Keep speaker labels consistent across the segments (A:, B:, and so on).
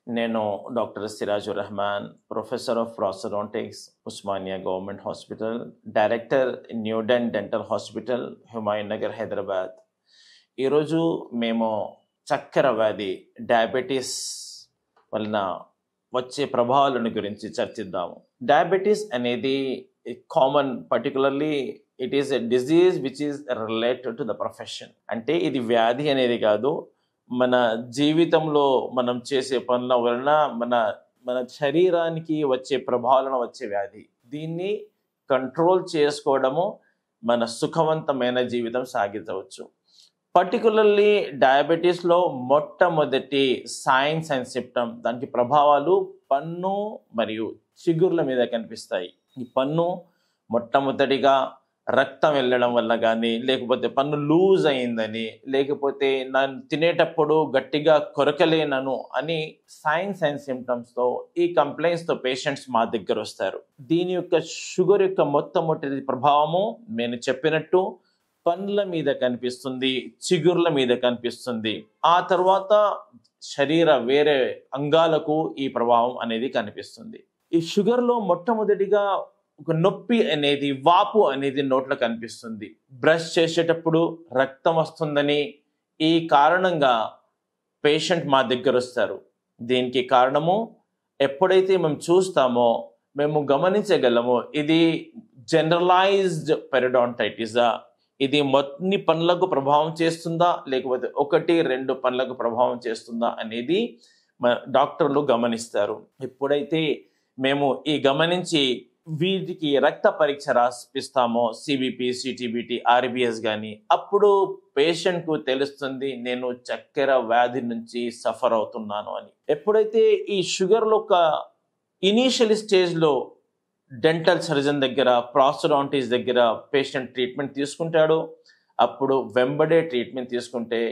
A: నేను doctor Sirajur Rehman, professor of prosthodontics, Osmania government hospital, director Newden dental hospital, Humayun Nagar, Hyderabad. ఈరోజు మేము చక్కెర వ్యాధి, డయాబెటీస్ వలన వచ్చే ప్రభావాలను గురించి చర్చిద్దాము. డయాబెటీస్ అనేది common, particularly it is a disease which is related to the profession. అంటే ఇది వ్యాధి అనేది కాదు, మన జీవితంలో మనం చేసే పనుల వలన మన మన శరీరానికి వచ్చే ప్రభావాలను వచ్చే వ్యాధి. దీన్ని కంట్రోల్ చేసుకోవడము మన సుఖవంతమైన జీవితం సాగించవచ్చు. పర్టికులర్లీ డయాబెటీస్లో మొట్టమొదటి సైన్స్ అండ్ సిమ్టమ్, దానికి ప్రభావాలు పన్ను మరియు చిగుర్ల మీద కనిపిస్తాయి. ఈ పన్ను మొట్టమొదటిగా రక్తం వెళ్ళడం వల్ల కానీ, లేకపోతే పన్ను లూజ్ అయిందని, లేకపోతే నన్ను తినేటప్పుడు గట్టిగా కొరకలేనను అని సైన్స్ అండ్ సిమ్టమ్స్తో, ఈ కంప్లైంట్స్తో పేషెంట్స్ మా దగ్గర వస్తారు. దీని యొక్క షుగర్ యొక్క మొట్టమొదటి ప్రభావము నేను చెప్పినట్టు పండ్ల మీద కనిపిస్తుంది, చిగుర్ల మీద కనిపిస్తుంది. ఆ తర్వాత శరీర వేరే అంగాలకు ఈ ప్రభావం అనేది కనిపిస్తుంది. ఈ షుగర్లో మొట్టమొదటిగా ఒక నొప్పి అనేది, వాపు అనేది నోట్లో కనిపిస్తుంది. బ్రష్ చేసేటప్పుడు రక్తం వస్తుందని, ఈ కారణంగా పేషెంట్ మా దగ్గర వస్తారు. దీనికి కారణము ఎప్పుడైతే మేము చూస్తామో మేము గమనించగలము, ఇది జనరలైజ్డ్ పెరిడాంటైటిసా, ఇది మొత్తం పనులకు ప్రభావం చేస్తుందా, లేకపోతే 1-2 పనులకు ప్రభావం చేస్తుందా అనేది డాక్టర్లు గమనిస్తారు. ఎప్పుడైతే మేము ఈ గమనించి వీటికి రక్త పరీక్ష రాసిస్తామో, సిబిపి, సిటిబిటి, ఆర్బిఎస్ కానీ, అప్పుడు పేషెంట్కు తెలుస్తుంది నేను చక్కెర వ్యాధి నుంచి సఫర్ అవుతున్నాను అని. ఎప్పుడైతే ఈ షుగర్లో ఒక ఇనీషియల్ స్టేజ్లో డెంటల్ సర్జన్ దగ్గర, ప్రాస్టోడాంటిస్ట్ దగ్గర పేషెంట్ ట్రీట్మెంట్ తీసుకుంటాడు. అప్పుడు వెంబడే ట్రీట్మెంట్ తీసుకుంటే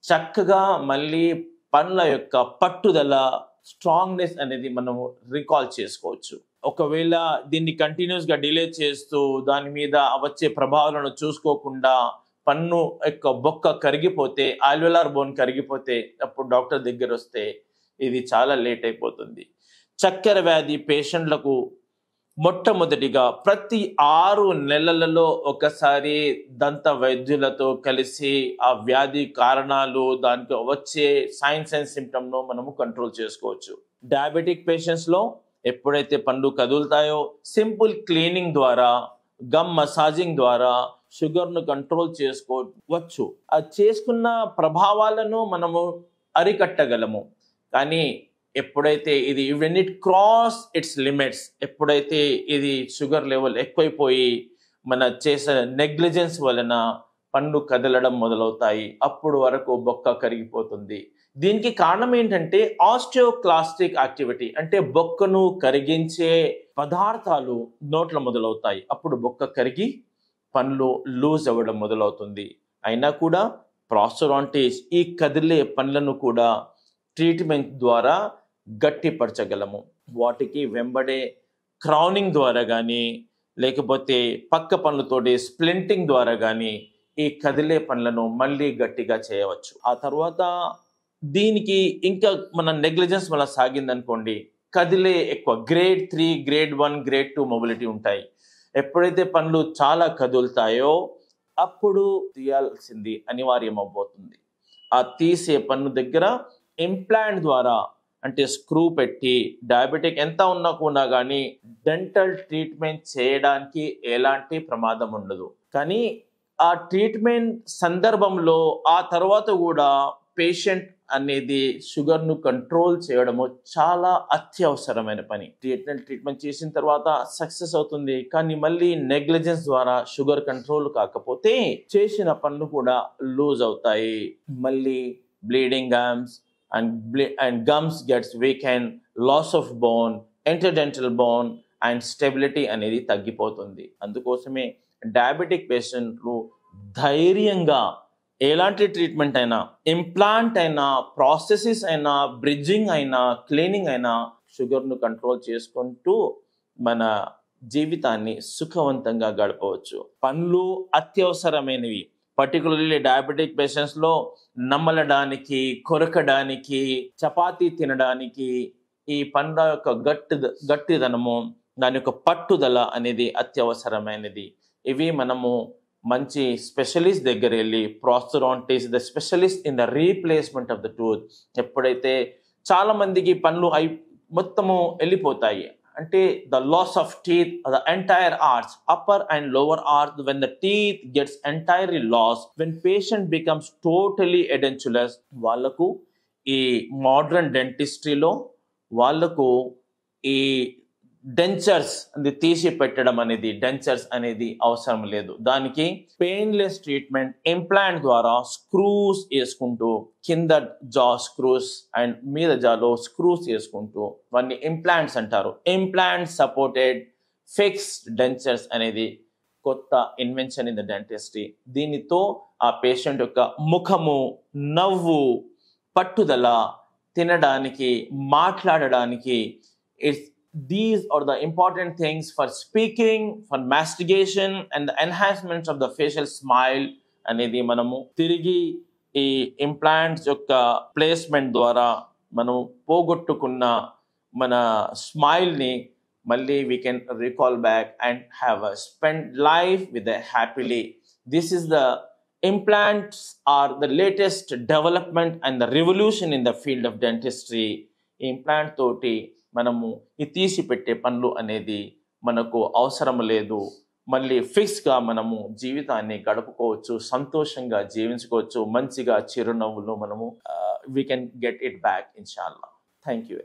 A: చక్కగా మళ్ళీ పళ్ళ యొక్క పట్టుదల, స్ట్రాంగ్నెస్ అనేది మనము రికాల్ చేసుకోవచ్చు. ఒకవేళ దీన్ని కంటిన్యూస్గా డిలే చేస్తూ దాని మీద వచ్చే ప్రభావాలను చూసుకోకుండా పన్ను యొక్క బొక్క కరిగిపోతే, ఆల్వియోలార్ బోన్ కరిగిపోతే, అప్పుడు డాక్టర్ దగ్గర వస్తే ఇది చాలా లేట్ అయిపోతుంది. చక్కెర వ్యాధి పేషెంట్లకు మొట్టమొదటిగా ప్రతి 6 నెలలలో ఒకసారి దంత వైద్యులతో కలిసి ఆ వ్యాధి కారణాలు, దానికి వచ్చే సైన్స్ అండ్ సిమ్టమ్ను మనము కంట్రోల్ చేసుకోవచ్చు. డయాబెటిక్ పేషెంట్స్లో ఎప్పుడైతే పళ్ళు కదులుతాయో సింపుల్ క్లీనింగ్ ద్వారా, గమ్ మసాజింగ్ ద్వారా షుగర్ను కంట్రోల్ చేసుకోవచ్చు. అది చేసుకున్న ప్రభావాలను మనము అరికట్టగలము. కానీ ఎప్పుడైతే ఇది when it cross it's limits, ఎప్పుడైతే ఇది షుగర్ లెవెల్ ఎక్కువైపోయి మన చేసే నెగ్లిజెన్స్ వలన పన్ను కదలడం మొదలవుతాయి, అప్పుడు వరకు బొక్క కరిగిపోతుంది. దీనికి కారణం ఏంటంటే ఆస్టియోక్లాస్టిక్ యాక్టివిటీ, అంటే బొక్కను కరిగించే పదార్థాలు నోట్లో మొదలవుతాయి. అప్పుడు బొక్క కరిగి పన్ను లూజ్ అవ్వడం మొదలవుతుంది. అయినా కూడా ప్రాస్టోడాంటిస్ట్ ఈ కదిలే పళ్ళను కూడా ట్రీట్మెంట్ ద్వారా గట్టిపరచగలము. వాటికి వెంబడే క్రౌనింగ్ ద్వారా కానీ, లేకపోతే పక్క పళ్ళతోటి స్ప్లింటింగ్ ద్వారా కానీ ఈ కదిలే పళ్ళను మళ్ళీ గట్టిగా చేయవచ్చు. ఆ తర్వాత దీనికి ఇంకా మన నెగ్లిజెన్స్ వల్ల సాగిందనుకోండి, కదిలే ఎక్కువ గ్రేడ్ 3, గ్రేడ్ 1, గ్రేడ్ 2 మొబిలిటీ ఉంటాయి. ఎప్పుడైతే పళ్ళు చాలా కదులుతాయో అప్పుడు తీయాల్సింది అనివార్యం అవబోతుంది. ఆ తీసే పన్ను దగ్గర ఇంప్లాంట్ ద్వారా, అంటే స్క్రూ పెట్టి, డయాబెటిక్ ఎంత ఉన్నా కూడా కానీ డెంటల్ ట్రీట్మెంట్ చేయడానికి ఎలాంటి ప్రమాదం ఉండదు. కానీ ఆ ట్రీట్మెంట్ సందర్భంలో ఆ తర్వాత కూడా పేషెంట్ అనేది షుగర్ను కంట్రోల్ చేయడము చాలా అత్యవసరమైన పని. ట్రీట్మెంట్ చేసిన తర్వాత సక్సెస్ అవుతుంది, కానీ మళ్ళీ నెగ్లిజెన్స్ ద్వారా షుగర్ కంట్రోల్ కాకపోతే చేసిన పనులు కూడా లూజ్ అవుతాయి. మళ్ళీ bleeding gums and gums gets weakened, loss of bone, interdental bone and stability అనేది తగ్గిపోతుంది. అందుకోసమే డయాబెటిక్ పేషెంట్లు ధైర్యంగా ఎలాంటి ట్రీట్మెంట్ అయినా, ఇంప్లాంట్ అయినా, ప్రాసెసెస్ అయినా, బ్రిడ్జింగ్ అయినా, క్లీనింగ్ అయినా షుగర్ను కంట్రోల్ చేసుకుంటూ మన జీవితాన్ని సుఖవంతంగా గడపవచ్చు. పనులు అత్యవసరమైనవి. పర్టికులర్లీ డయాబెటిక్ పేషెంట్స్లో నమలడానికి, కొరకడానికి, చపాతీ తినడానికి ఈ పండ్ల యొక్క గట్టిదనము, దాని యొక్క పట్టుదల అనేది అత్యవసరమైనది. ఇవి మనము మంచి స్పెషలిస్ట్ దగ్గర వెళ్ళి, prosthodontist the specialist in the replacement of the tooth. ఎప్పుడైతే చాలా మందికి పళ్ళు మొత్తము వెళ్ళిపోతాయి, అంటే the loss of teeth, the entire arch, upper and lower arch, when the teeth gets entirely loss, when patient becomes totally edentulous, వాళ్ళకు ఈ modern డెంటిస్ట్రీలో వాళ్ళకు ఈ డెంచర్స్ అది తీసి పెట్టడం అనేది, డెంచర్స్ అనేది అవసరం లేదు. దానికి పెయిన్లెస్ ట్రీట్మెంట్ ఇంప్లాంట్ ద్వారా స్క్రూస్ వేసుకుంటూ, కింద జా స్క్రూస్ అండ్ మీద జాలో స్క్రూస్ వేసుకుంటూ, వాటిని ఇంప్లాంట్స్ అంటారు. ఇంప్లాంట్ సపోర్టెడ్ ఫిక్స్డ్ డెంచర్స్ అనేది కొత్త ఇన్వెన్షన్ ఇన్ ద డెంటిస్ట్రీ. దీనితో ఆ పేషెంట్ యొక్క ముఖము, నవ్వు, పట్టుదల, తినడానికి, మాట్లాడడానికి, these are the important things for speaking, for mastication and the enhancements of the facial smile అనేది మనము తిరిగి ఈ ఇంప్లాంట్స్ యొక్క ప్లేస్మెంట్ ద్వారా మనం పోగొట్టుకున్న మన స్మైల్ని మళ్ళీ we can recall back and have a spend life with a happily. This is the implants are the latest development and the revolution in the field of dentistry. Implant తోటి మనము ఈ తీసి పెట్టే పనులు అనేది మనకు అవసరం లేదు. మళ్ళీ ఫిక్స్గా మనము జీవితాన్ని గడుపుకోవచ్చు, సంతోషంగా జీవించుకోవచ్చు, మంచిగా చిరునవ్వులు మనము we can get it back inshallah. Thank you.